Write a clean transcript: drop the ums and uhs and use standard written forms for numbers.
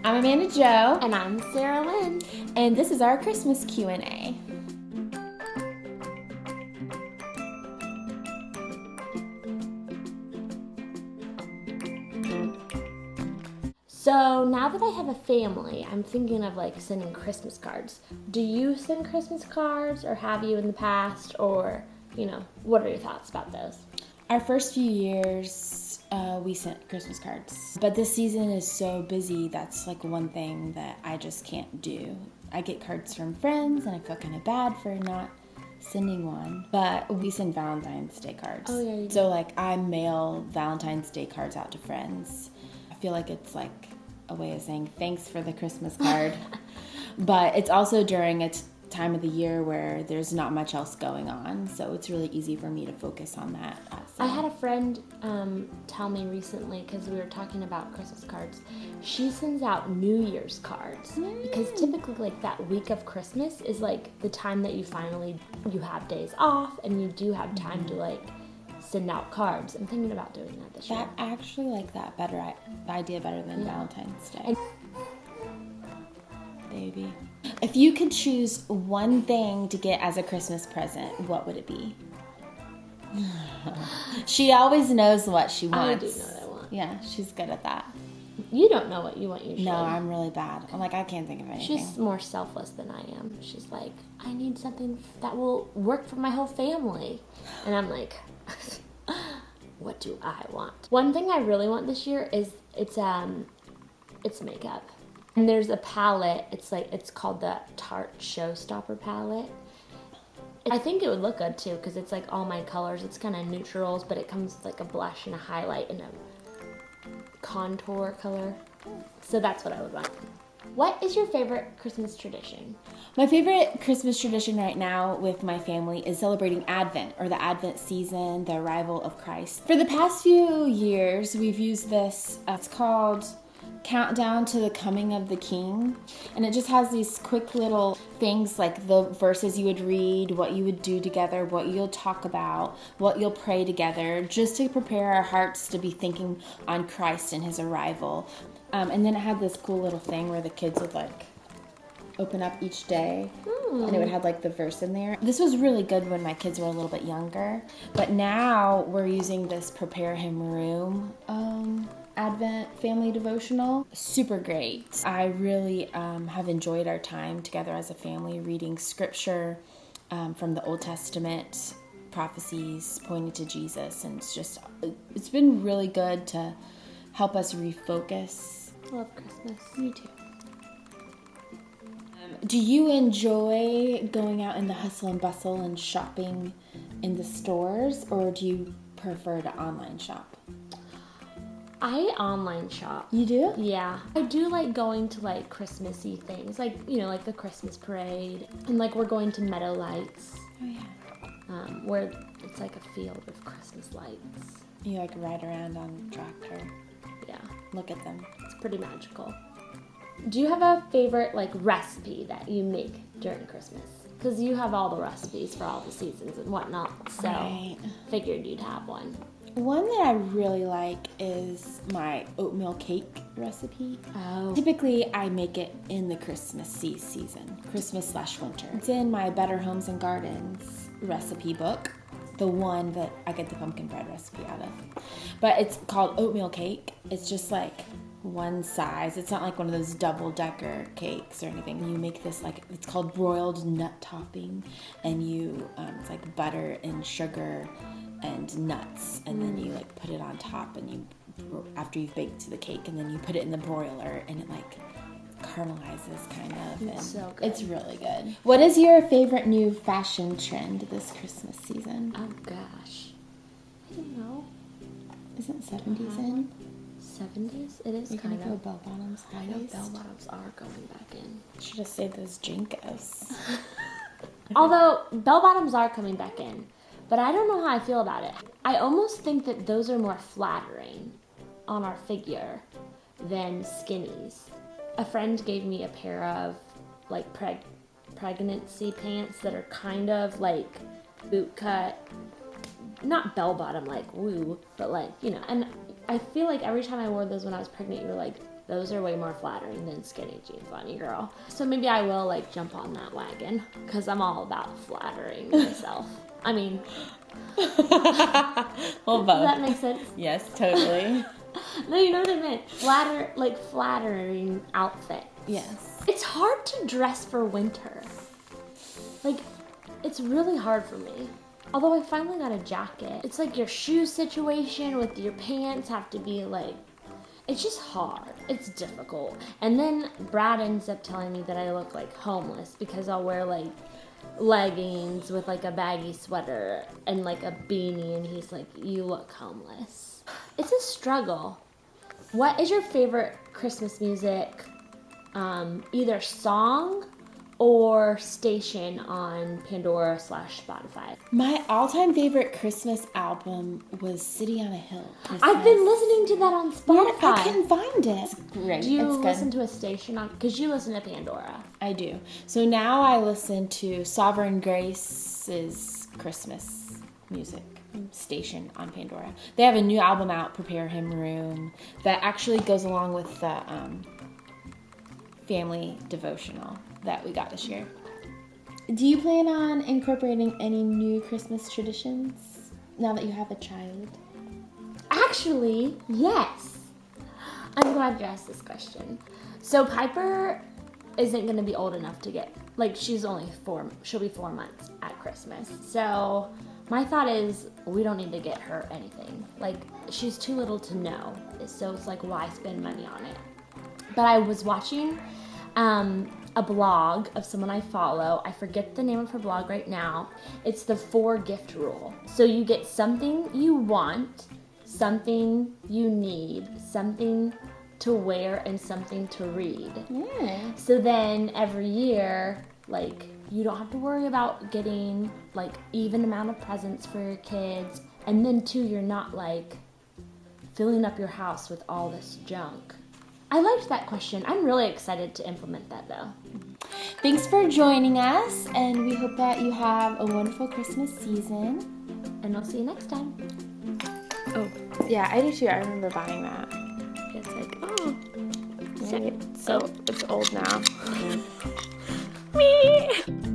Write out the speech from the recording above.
I'm Amanda Jo. And I'm Sarah Lynn. And this is our Christmas Q&A. So now that I have a family, I'm thinking of sending Christmas cards. Do you send Christmas cards, or have you in the past, or, what are your thoughts about those? Our first few years, we sent Christmas cards. But this season is so busy, that's one thing that I just can't do. I get cards from friends, and I feel kind of bad for not sending one. But we send Valentine's Day cards. Oh, yeah, you do. So, I mail Valentine's Day cards out to friends. I feel like it's a way of saying thanks for the Christmas card. But it's also during a time of the year where there's not much else going on, so it's really easy for me to focus on that. I had a friend tell me recently, because we were talking about Christmas cards, she sends out New Year's cards, because typically that week of Christmas is the time that you have days off and you do have time to send out cards. I'm thinking about doing that this year. I actually like that idea better than Valentine's Day. Baby. If you could choose one thing to get as a Christmas present, what would it be? She always knows what she wants. I do know what I want. Yeah, she's good at that. You don't know what you want usually. No, I'm really bad. I can't think of anything. She's more selfless than I am. She's like, I need something that will work for my whole family. And I'm like, what do I want? One thing I really want this year is it's makeup. And there's a palette. It's called the Tarte Showstopper palette. I think it would look good too, because it's all my colors. It's kind of neutrals, but it comes with a blush and a highlight and a contour color. So that's what I would want. What is your favorite Christmas tradition? My favorite Christmas tradition right now with my family is celebrating Advent, or the Advent season, the arrival of Christ. For the past few years, we've used this. It's called Countdown to the Coming of the King, and it just has these quick little things, like the verses you would read, what you would do together, what you'll talk about, what you'll pray together, just to prepare our hearts to be thinking on Christ and his arrival. And then it had this cool little thing where the kids would open up each day, and it would have the verse in there. This was really good when my kids were a little bit younger, but now we're using this Prepare Him Room Advent family devotional. Super great. I really have enjoyed our time together as a family, reading scripture from the Old Testament, prophecies pointing to Jesus, and it's been really good to help us refocus. I love Christmas. Me too. Do you enjoy going out in the hustle and bustle and shopping in the stores, or do you prefer to online shop? I online shop. You do? Yeah. I do like going to Christmassy things, the Christmas parade, and we're going to Meadow Lights. Oh yeah. Where it's a field with Christmas lights. You ride around on a tractor. Yeah. Look at them. It's pretty magical. Do you have a favorite recipe that you make during Christmas? Because you have all the recipes for all the seasons and whatnot, so Right. Figured you'd have one. One that I really like is my oatmeal cake recipe. Oh. Typically, I make it in the Christmas season, Christmas/winter. It's in my Better Homes and Gardens recipe book, the one that I get the pumpkin bread recipe out of. But it's called oatmeal cake. It's just one size. It's not one of those double-decker cakes or anything. You make this it's called broiled nut topping, and it's butter and sugar and nuts, and then you put it on top, and after you've baked the cake, and then you put it in the broiler, and it caramelizes kind of. It's so good. It's really good. What is your favorite new fashion trend this Christmas season? Oh gosh, I don't know. Isn't 70s in? 70s? It is You're kind gonna of. go bell bottoms. I know bell bottoms are going back in. Should have saved those Jinkos. Although bell bottoms are coming back in, but I don't know how I feel about it. I almost think that those are more flattering on our figure than skinnies. A friend gave me a pair of pregnancy pants that are kind of boot cut, not bell bottom woo, but and I feel like every time I wore those when I was pregnant, you were like, those are way more flattering than skinny jeans on you, girl. So maybe I will like jump on that wagon because I'm all about flattering myself. I mean, Well, both. does that make sense? Yes, totally. No, you know what I meant. Flattering outfit. Yes. It's hard to dress for winter. Like, it's really hard for me. Although I finally got a jacket. It's like your shoe situation with your pants have to be like, it's just hard. It's difficult. And then Brad ends up telling me that I look like homeless because I'll wear like leggings with like a baggy sweater and like a beanie, and he's like, you look homeless. It's a struggle. What is your favorite Christmas music? Either song or station on Pandora/Spotify. My all-time favorite Christmas album was City on a Hill. I've been listening to that on Spotify. Yeah, I couldn't find it. It's great. Do you it's good. listen to a station on? Because you listen to Pandora. I do. So now I listen to Sovereign Grace's Christmas music station on Pandora. They have a new album out, Prepare Him Room, that actually goes along with the family devotional that we got this year. Do you plan on incorporating any new Christmas traditions now that you have a child? Actually, yes. I'm glad you asked this question. So Piper isn't going to be old enough to get, like, she'll be 4 months at Christmas. So my thought is we don't need to get her anything. Like, she's too little to know. So it's like, why spend money on it? But I was watching a blog of someone I follow. I forget the name of her blog right now. It's the 4 gift rule. So you get something you want, something you need, something to wear, and something to read. Yeah. So then every year, like, you don't have to worry about getting like even amount of presents for your kids. And then too, you're not like filling up your house with all this junk. I liked that question. I'm really excited to implement that though. Thanks for joining us, and we hope that you have a wonderful Christmas season. And I'll see you next time. Oh, yeah, I do too. I remember buying that. It's like, oh. Right? So it's old now. Me.